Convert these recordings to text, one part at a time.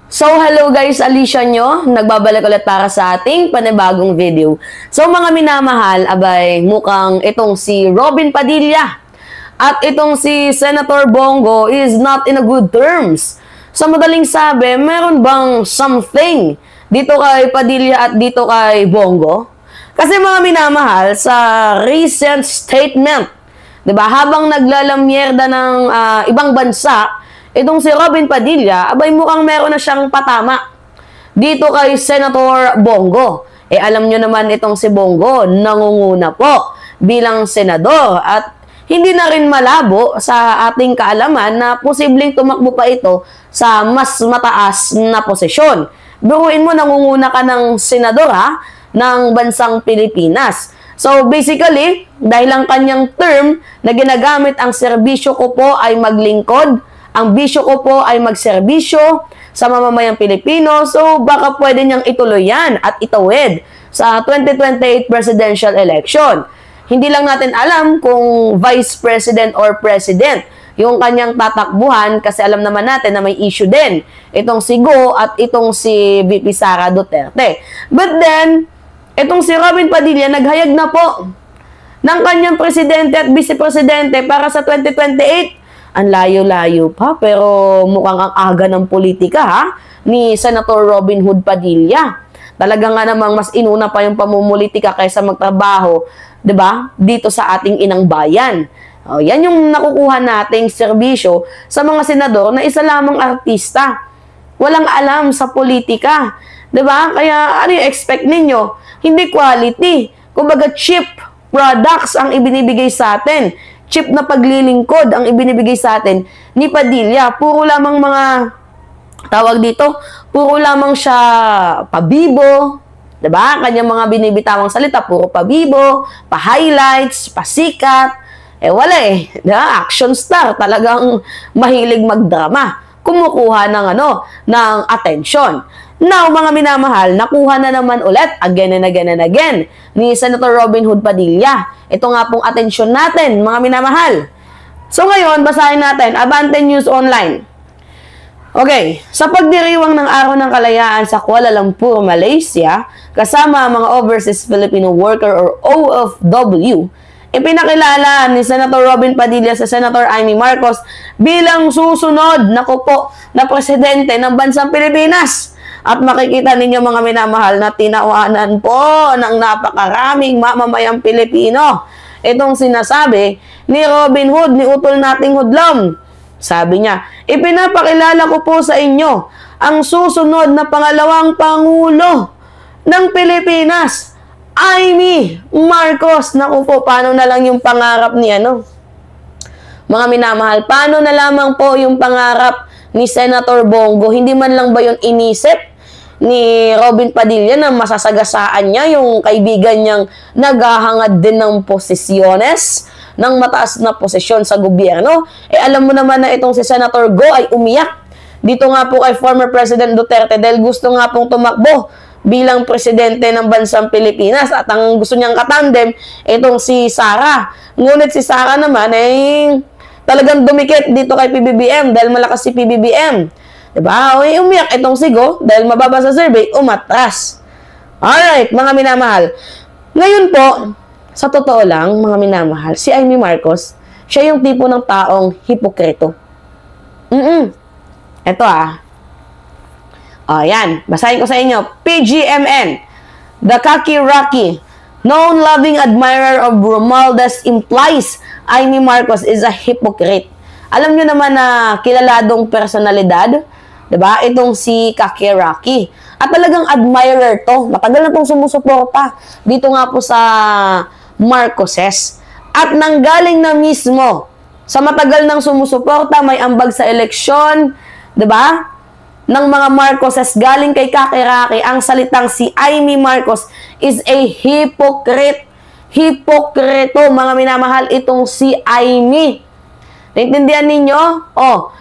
So, hello guys, Alicia nyo. Nagbabalik ulit para sa ating panibagong video. So, mga minamahal, abay, mukhang itong si Robin Padilla at itong si Senator Bongo is not in a good terms. Sa madaling sabi, meron bang something dito kay Padilla at dito kay Bongo? Kasi mga minamahal, sa recent statement, diba, habang naglalamyerda ng ibang bansa, itong si Robin Padilla, abay mukhang meron na siyang patama dito kay Senator Bongo. Alam nyo naman itong si Bongo, nangunguna po bilang senador at hindi na rin malabo sa ating kaalaman na posibleng tumakbo pa ito sa mas mataas na posisyon. Biruin mo, nangunguna ka ng senador ng bansang Pilipinas. So basically, dahil ang kanyang term na ginagamit ang serbisyo ko po ay maglingkod, ang bisyo ko po ay magserbisyo sa mamamayang Pilipino. So, baka pwede niyang ituloy yan at itawid sa 2028 presidential election. Hindi lang natin alam kung vice president or president yung kanyang tatakbuhan kasi alam naman natin na may issue din itong si Go at itong si VP Sara Duterte. But then, itong si Robin Padilla naghayag na po ng kanyang presidente at vice-presidente para sa 2028. Ang layo-layo pa, pero mukhang ang aga ng politika ni Senator Robin Hood Padilla. Talaga nga namang mas inuna pa yung pamumulitika kaysa magtrabaho, 'di ba? Dito sa ating inang bayan. Yan yung nakukuha nating serbisyo sa mga senador na isa lamang artista. Walang alam sa politika, 'di ba? Kaya ano yung expect ninyo? Hindi quality. Kumbaga cheap products ang ibinibigay sa atin. Cheap na paglilingkod ang ibinibigay sa atin ni Padilla. Puro lamang mga, tawag dito, puro lamang siya pabibo, diba? Kanyang mga binibitawang salita, puro pabibo, pa-highlights, pasikat. Wala diba? Action star, talagang mahilig magdrama. Kumukuha ng ng attention. Now, mga minamahal, nakuha na naman ulit, again and again and again, ni Senator Robin Hood Padilla. Ito nga pong atensyon natin, mga minamahal. So ngayon, basahin natin, Abante News Online. Okay, sa pagdiriwang ng Araw ng Kalayaan sa Kuala Lumpur, Malaysia, kasama ang mga Overseas Filipino Worker or OFW, ipinakilala ni Senator Robin Padilla sa Senator Amy Marcos bilang susunod na presidente ng bansang Pilipinas. At makikita ninyo mga minamahal na tinawanan po ng napakaraming mamamayang Pilipino itong sinasabi ni Robin Hood, ni utol nating Hudlom. Sabi niya, ipinapakilala ko po sa inyo ang susunod na pangalawang Pangulo ng Pilipinas, Amy Marcos. Naku po, paano na lang yung pangarap ni mga minamahal, paano na lamang po yung pangarap ni Senator Bongo? Hindi man lang ba yun inisip ni Robin Padilla na masasagasaan niya yung kaibigan niyang naghahangad din ng posisyones, ng mataas na posisyon sa gobyerno? Alam mo naman na itong si Senator Go ay umiyak dito nga po kay former President Duterte dahil gusto nga pong tumakbo bilang presidente ng bansang Pilipinas at ang gusto niyang katandem itong si Sara. Ngunit si Sara naman ay talagang dumikit dito kay PBBM dahil malakas si PBBM. Diba? Umiyak itong si Go dahil mababa sa survey, umatras. Alright, mga minamahal. Ngayon po, sa totoo lang, mga minamahal, si Amy Marcos, siya yung tipo ng taong hipokrito. Ito yan. Basahin ko sa inyo. PGMN, the Kaki-Raki, known loving admirer of Romualdez implies Amy Marcos is a hypocrite. Alam nyo naman na kilaladong personalidad, diba? Itong si Kaki-Raki. At talagang admirer to. Matagal na itong sumusuporta dito nga po sa Marcoses. At nanggaling na mismo sa matagal nang sumusuporta, may ambag sa eleksyon, diba? Ng mga Marcoses galing kay Kaki-Raki, ang salitang si Amy Marcos is a hypocrite. Hipokrito, mga minamahal, itong si Amy. Naintindihan ninyo?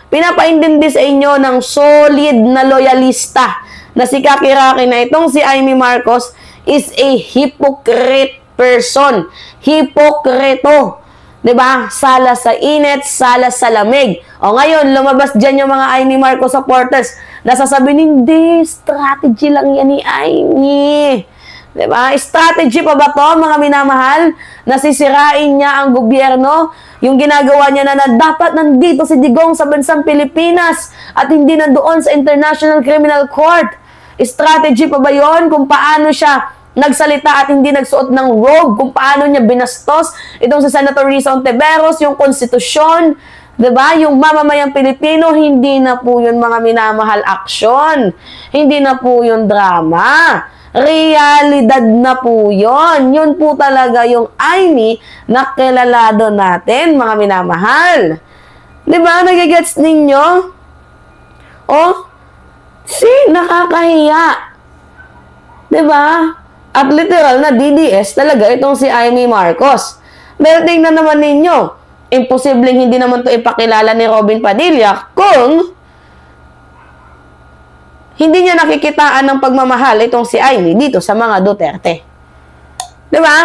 Pinapaintindi sa inyo ng solid na loyalista na si Kaki-Raki na itong si Amy Marcos is a hypocrite person. Hipokrito. 'Diba? Sala sa init, sala sa lamig. O ngayon, lumabas dyan yung mga Amy Marcos supporters. Nasasabi, hindi, strategy lang yan ni Amy. 'Diba? Strategy pa ba to, mga minamahal? Nasisirain niya ang gobyerno. Yung ginagawa niya na dapat nandito si Digong sa bansang Pilipinas at hindi nandoon sa International Criminal Court. Strategy pa ba yon kung paano siya nagsalita at hindi nagsuot ng robe, kung paano niya binastos itong si Senator Risa Hontiveros, yung konstitusyon, 'di ba? Yung mamamayang Pilipino, hindi na po yun mga minamahal action. Hindi na po yun drama. Realidad na po yun. Yun po talaga yung Amy na kilalado natin, mga minamahal. 'Di ba? Nagigets ninyo? Oh, nakakahiya. 'Di ba? At literal na DDS talaga itong si Amy Marcos. Pero tingnan naman ninyo, imposibleng hindi naman to ipakilala ni Robin Padilla kung hindi niya nakikitaan ng pagmamahal itong si Amy dito sa mga Duterte. 'Di ba?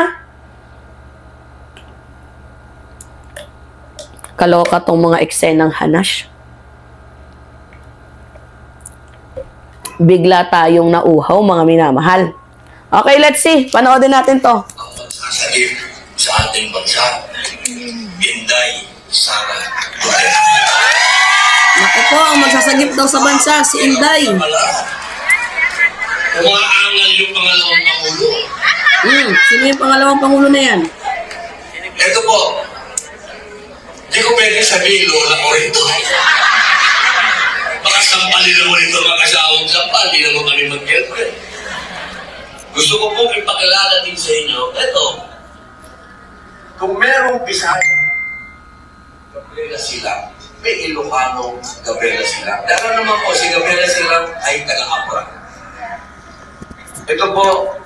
Kaloka tong mga eksenang hanash. Bigla tayong nauhaw, mga minamahal. Okay, let's see. Panoodin natin to. Ang magsasagip sa ating bansa, Inday Sara Duterte. Naku po, ang magsasagip daw sa bansa, si Inday. Umaangal yung pangalawang Pangulo. Sino yung pangalawang Pangulo na yan? Ito po, di ko pwede sabihin, lola ko ito. Baka sampalin naman ito, makasawang sampal, di naman kami mag-girlfriend. Gusto ko po ipakilala din sa inyo, ito, kung merong Bisaya, Gabriela Silang, may Ilocano, Gabriela Silang. Dahil naman po, si Gabriela Silang ay taga-Apra. Ito po,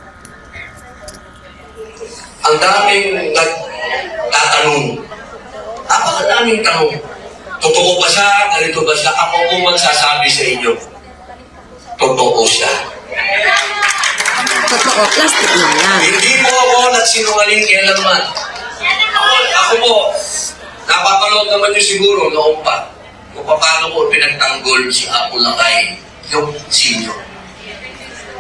ang daming nagtatanong. Napakadaming tanong. Totoo ba siya? Ganito ba siya? Ako po magsasabi sa inyo. Totoo siya. Totoo, plastic na yan. Hindi po ako nagsinungaling kailanman. Ako po, napapanood naman nyo siguro noong pa kung paano po pinagtanggol si Apo Lakay, yung senior.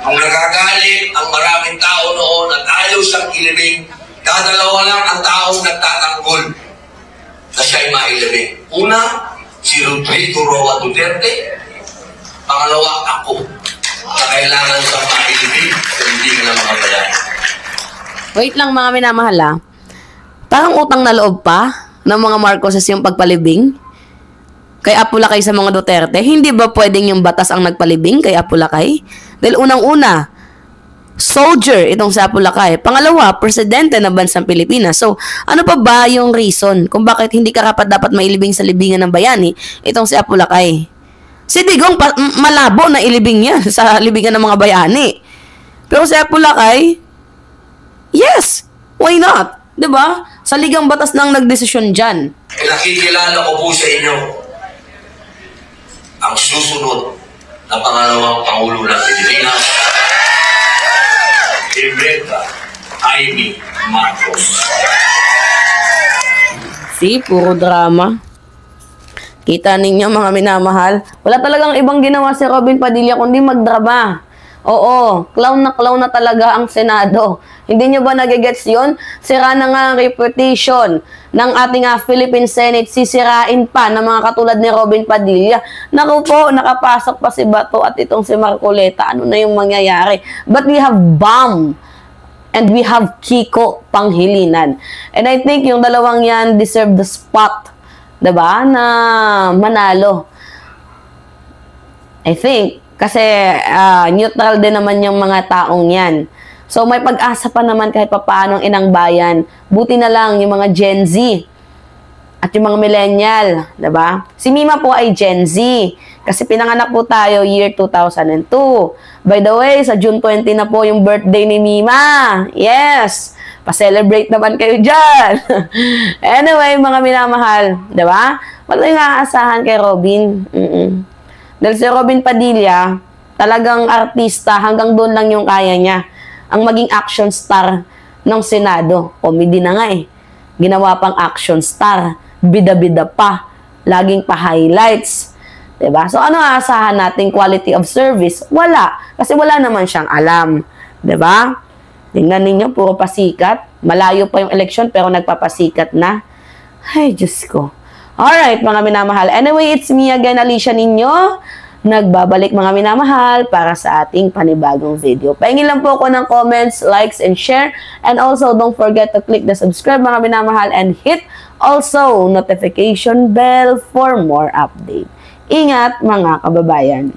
Nung nagagalit ang maraming tao noon at ayaw siyang ilibing, dadalawa lang ang taong nagtatanggol na siya'y mailibing. Una, si Rodrigo Roa Duterte. Pangalawa, ako, na kailangan sa mailibing kung hindi ka na mga bayan. Wait lang, mga minamahal ah. Parang utang na loob pa ng mga Marcoses yung pagpalibing kay Apo Lakay sa mga Duterte. Hindi ba pwedeng yung batas ang nagpalibing kay Apo Lakay? Dahil unang-una, soldier itong si Apo Lakay. Pangalawa, presidente ng bansang Pilipinas. So, ano pa ba yung reason kung bakit hindi karapat dapat mailibing sa libingan ng bayani itong si Apo Lakay? Si Digong, malabo na ilibing yan sa libingan ng mga bayani. Pero si Apo Lakay, yes, why not? 'Di ba? Sa ligang batas nang nagdesisyon dyan. Nakikilala ko po sa inyo ang susunod na pangalawang Pangulo ng Pilipinas, Imelda Amy Marcos. See, puro drama. Kita ninyo, mga minamahal. Wala talagang ibang ginawa si Robin Padilla kundi magdrama. Oo, clown na talaga ang Senado. Hindi nyo ba nagigets yun? Sira na nga ang reputation ng ating Philippine Senate. Sisirain pa ng mga katulad ni Robin Padilla. Naku po, nakapasok pa si Bato at itong si Marcoleta. Ano na yung mangyayari? But we have Bam and we have Kiko Panghilinan. And I think yung dalawang yan deserve the spot, diba, na manalo. I think. Kasi neutral din naman yung mga taong yan. So may pag-asa pa naman kahit papaano ang inang bayan. Buti na lang yung mga Gen Z at yung mga millennial, 'di ba? Si Mima po ay Gen Z kasi pinanganak po tayo year 2002. By the way, sa June 20 na po yung birthday ni Mima. Yes. Pa-celebrate naman kayo diyan. Anyway, mga minamahal, 'di ba? Wala yung aasahan kay Robin. Dahil si Robin Padilla, talagang artista, hanggang doon lang yung kaya niya. Ang maging action star ng Senado. Comedy na nga eh. Ginawa pang action star. Bida-bida pa. Laging pa-highlights. Diba? So, ano aasahan nating quality of service? Wala. Kasi wala naman siyang alam. Diba? Tingnan ninyo, puro pasikat. Malayo pa yung eleksyon, pero nagpapasikat na. Ay, Diyos ko. Alright, mga minamahal. Anyway, it's me again, Alicia ninyo. Nagbabalik, mga minamahal, para sa ating panibagong video. Pahingin lang po ako ng comments, likes, and share. And also, don't forget to click the subscribe, mga minamahal, and hit also notification bell for more update. Ingat, mga kababayan.